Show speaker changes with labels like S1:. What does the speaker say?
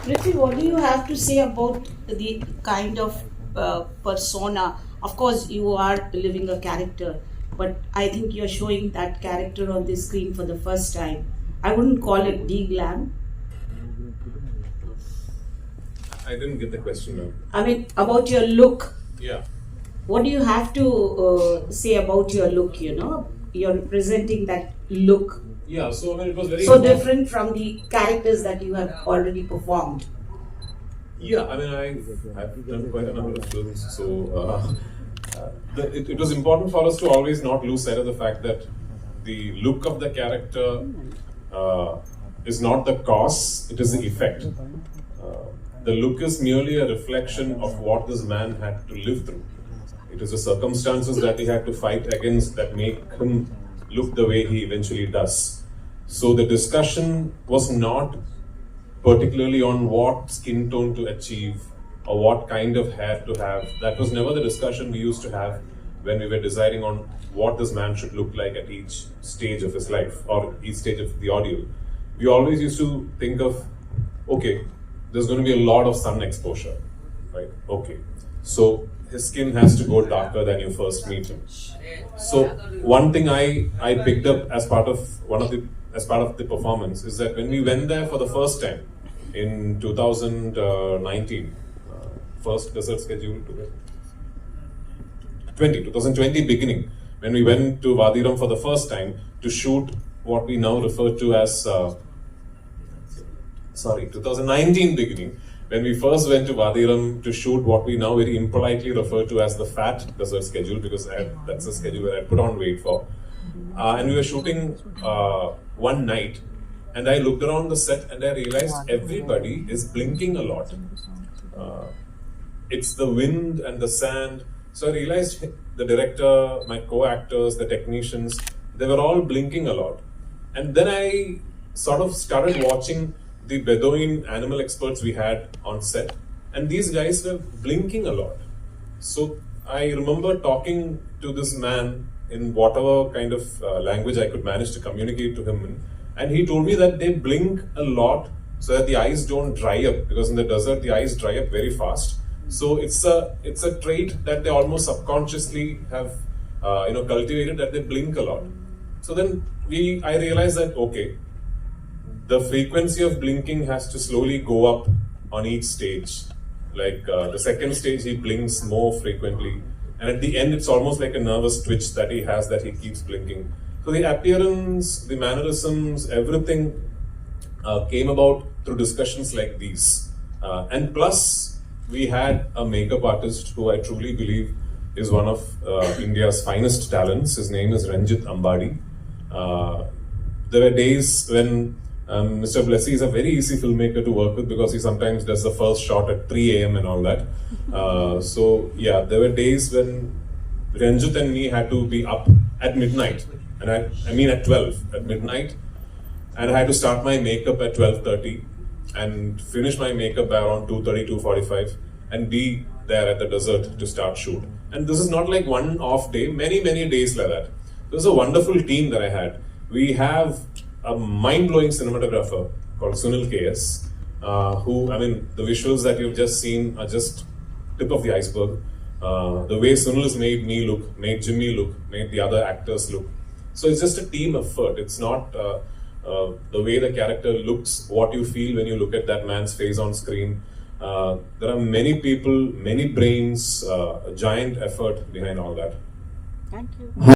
S1: Prithvi, what do you have to say about the kind of persona? Of course, you are living a character, but I think you're showing that character on the screen for the first time. I wouldn't call it de-glam.
S2: I didn't get the question now.
S1: I mean, about your look.
S2: Yeah.
S1: What do you have to say about your look, you know? You're presenting that look.
S2: Yeah, so I mean, it was very
S1: So different from the characters that you have already performed.
S2: Yeah, I mean, I've done quite a number of films, so it was important for us to always not lose sight of the fact that the look of the character is not the cause, it is the effect. The look is merely a reflection of what this man had to live through. It is the circumstances that he had to fight against that make him look the way he eventually does. So the discussion was not particularly on what skin tone to achieve or what kind of hair to have. That was never the discussion we used to have when we were deciding on what this man should look like at each stage of his life or each stage of the ordeal. We always used to think of, okay, there's going to be a lot of sun exposure, right? Okay, so his skin has to go darker than you first meet him. So one thing I picked up as part of the performance is that when we went there for the first time in 2019, first desert schedule 2020 beginning, when we went to Wadiram for the first time to shoot what we now refer to as 2019 beginning, when we first went to Wadiram to shoot what we now very impolitely refer to as the fat desert schedule, because that's the schedule where I put on weight for. And we were shooting one night, and I looked around the set and I realized everybody is blinking a lot. It's the wind and the sand. So I realized the director, my co-actors, the technicians, they were all blinking a lot. And then I sort of started watching the Bedouin animal experts we had on set, and these guys were blinking a lot. So I remember talking to this man in whatever kind of language I could manage to communicate to him in, and he told me that they blink a lot so that the eyes don't dry up, because in the desert the eyes dry up very fast. So it's a trait that they almost subconsciously have cultivated, that they blink a lot. So then I realized that okay, the frequency of blinking has to slowly go up on each stage. Like the second stage, he blinks more frequently. And at the end, it's almost like a nervous twitch that he has, that he keeps blinking. So the appearance, the mannerisms, everything came about through discussions like these. And plus, we had a makeup artist who I truly believe is one of India's finest talents. His name is Ranjit Ambadi. There were days when Mr. Blessy is a very easy filmmaker to work with, because he sometimes does the first shot at 3 a.m. and all that. So yeah, there were days when Ranjit and me had to be up at midnight, and I mean at 12 at midnight, and I had to start my makeup at 12:30 and finish my makeup by around 2:30, 2:45, and be there at the desert to start shoot. And this is not like one off day, many days like that. This is a wonderful team that I had. We have a mind-blowing cinematographer called Sunil KS, who, I mean, the visuals that you've just seen are just tip of the iceberg. The way Sunil has made me look, made Jimmy look, made the other actors look. So it's just a team effort. It's not the way the character looks, what you feel when you look at that man's face on screen. There are many people, many brains, a giant effort behind all that.
S1: Thank you.